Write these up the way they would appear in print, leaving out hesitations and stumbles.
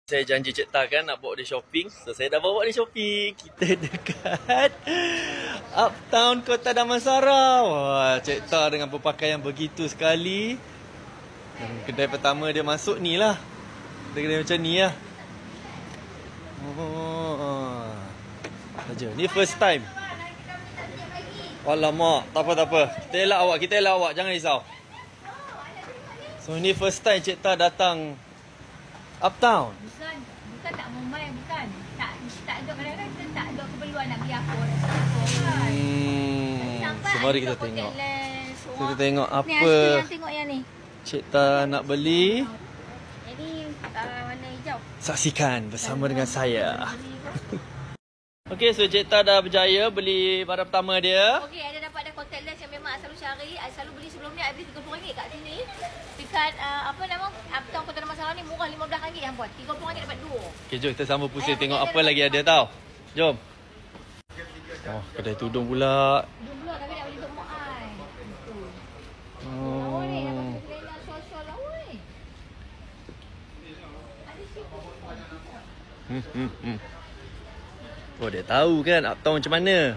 Saya janji Cik Ta kan nak bawa dia shopping. So saya dah bawa dia shopping. Kita dekat Uptown Kota Damansara. Wah, Cik Ta dengan berpakaian begitu sekali. Dan kedai pertama dia masuk ni lah. Kedai macam ni lah. Oh, saja. Ni first time. Alamak, tak apa. Kita elak awak, jangan risau. So ni first time Cik Ta datang Uptown. Bukan tak mau main, bukan. Tak ada kadang-kadang kita tak ada keperluan nak beli apa. So mari kita tengok. Kita tengok apa Ni tengok yang ni. Cik Ta nak beli. Ini warna hijau. Saksikan bersama dengan saya. Okey, so Cik Ta dah berjaya beli barang pertama dia. Okey, ada dapat contact lens yang memang I selalu cari. I selalu beli sebelum ni. I beli RM30 kat sini. Dekat Uptown Kota Damansara ni murah RM15 yang buat. RM30 dapat 2. Okey, jom kita sambung pusing tengok apa lagi ada tau. Jom. Oh, kedai tudung pula. Tudung pula tapi nak beli untuk mak I. Oh. Ni dapat kelena shawl-shawl lah weh. Ada siapa? Oh, dia tahu kan Uptown macam mana.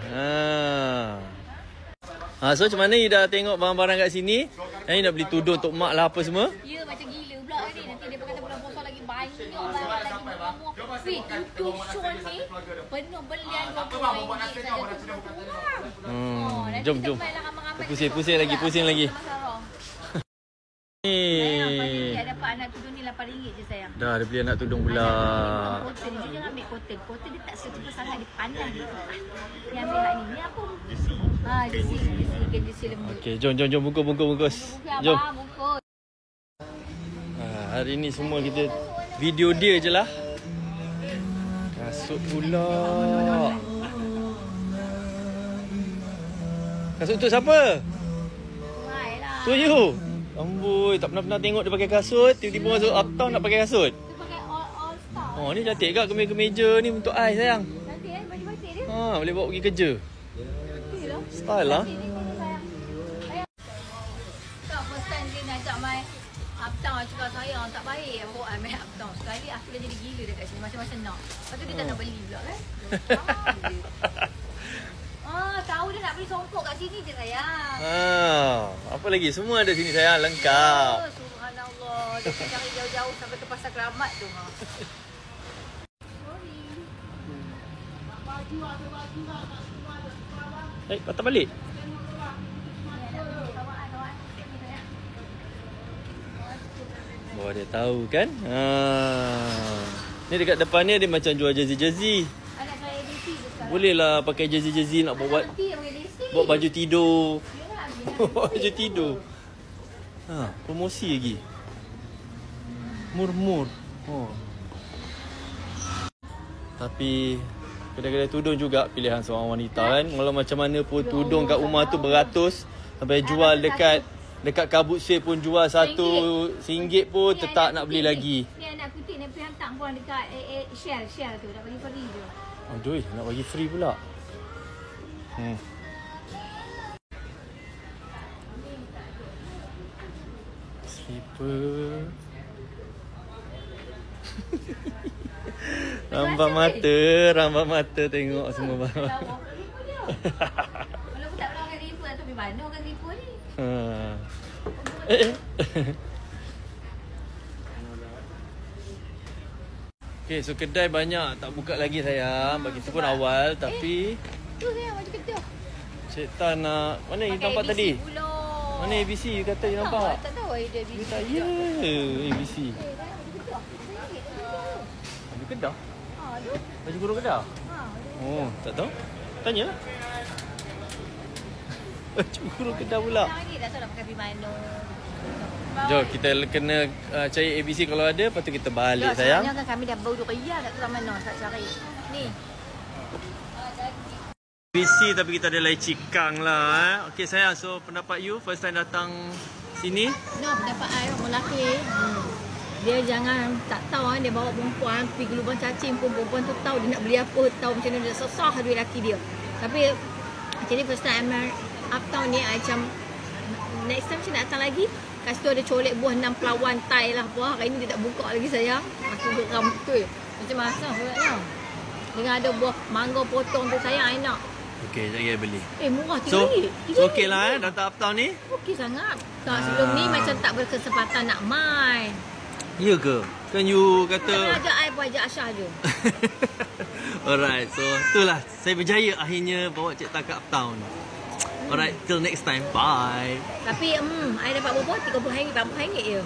So macam mana you dah tengok barang-barang kat sini? Yang you nak beli tudung untuk mak lah apa semua? Ya, macam gila pula ni. Nanti dia berkata bulan puasa lagi banyak barang lagi murah. Weh, tudung shawl ni penuh belian RM20 saja. Jom. Pusing lagi. Dia dapat anak tudung ni RM8 je sayang. Dah ada beli anak tudung pula. Cotton dia jangan ambil cotton. Cotton dia tak suka sangat, dia pandai dia. Dia ambil hak ni. Ni apa? Jesi lembut. Okey, jom bungkus. Jom. Bungkus. Hari ni semua kita video dia je lah. Kasut pula. Kasut tu siapa? Mai lah. Tu you. Amboi, tak pernah tengok dia pakai kasut. Tiba-tiba masuk Uptown nak pakai kasut. Dia pakai all star. Oh, ni cantik kat kemeja ni untuk I sayang. Cantik baju batik dia. Boleh bawa pergi kerja. Cantik lah. Style lah. Tak, first time dia nak ajak mai Uptown. Cakap saya orang tak baik. Bawa I main Uptown. Sekali aku dah jadi gila dekat sini. Macam-macam nak. Lepas tu dia tak nak beli pula kan. Tahu dia nak beli songkok kat sini je sayang. Apa lagi? Semua ada sini sayang. Lengkap. Subhanallah. Dia cari jauh-jauh sampai ke Pasar Keramat tu. Patah balik. Oh, dia tahu kan? Ni dekat depan ni dia macam jual jersey-jersey. Boleh lah pakai jersey-jersey nak buat baju tidur. Baju tidur. Promosi lagi. Murmur. Tapi kedai-kedai tudung juga pilihan seorang wanita kan. Kalau macam mana pun tudung kat rumah tu beratus. Sampai jual dekat kabut sale pun jual RM1 pun tetap nak beli lagi. Ni anak kutip ni pergi hantar pun dekat Shell tu. Nak bagi free je. Aduh, nak bagi free pula. Slipper. Rambat mata tengok semua barang. Kalau tak pernah pakai slipper tu pergi mana pakai slipper ni? Okay, so kedai banyak tak buka lagi sayang. Bagi tu pun awal tapi Tu sayang baju kedah. Cik Ta nak mana you nampak ABC tadi? Pula. Mana ABC you kata you nampak? Tak tahu ada ABC. You tak ya ABC. Baju kedah. Baju kurung kedah. Oh, tak tahu. Tanya. Baju kurung kedah pula. Lagi dah tahu nak pakai pergi mana. Jom kita kena cari ABC kalau ada. Lepas tu kita balik sayang. Sebenarnya kan kami dah baru 2 riyal tak tahu mana nak cari. Ni. ABC tapi kita ada lai cikang lah. Okay sayang, so pendapat you first time datang sini? No, pendapat I orang lelaki. Dia jangan tak tahu dia bawa perempuan pergi ke lubang cacing pun perempuan tu tahu dia nak beli apa, tahu macam mana dia susah duit lelaki dia. Tapi macam ni first time Uptown ni I macam next time saya nak datang lagi kat situ ada colek buah 6 pelawan Thai lah. Buah hari ni dia tak buka lagi sayang. Aku geram betul. Macam mana sebenarnya? Dengan ada buah mangga potong tu sayang enak. Okey, saya beli. Murah So, RM3. so okey lah datang uptown ni. Okey sangat. Sebelum ni macam tak berkesempatan nak main. Ya ke? Kan you kata... Kalau ajak I pun ajak Aisyah je. Alright, so itulah. Saya berjaya akhirnya bawa Cik Tak ke uptown. Alright, till next time. Bye. Tapi I dapat berapa? RM30, RM40 je.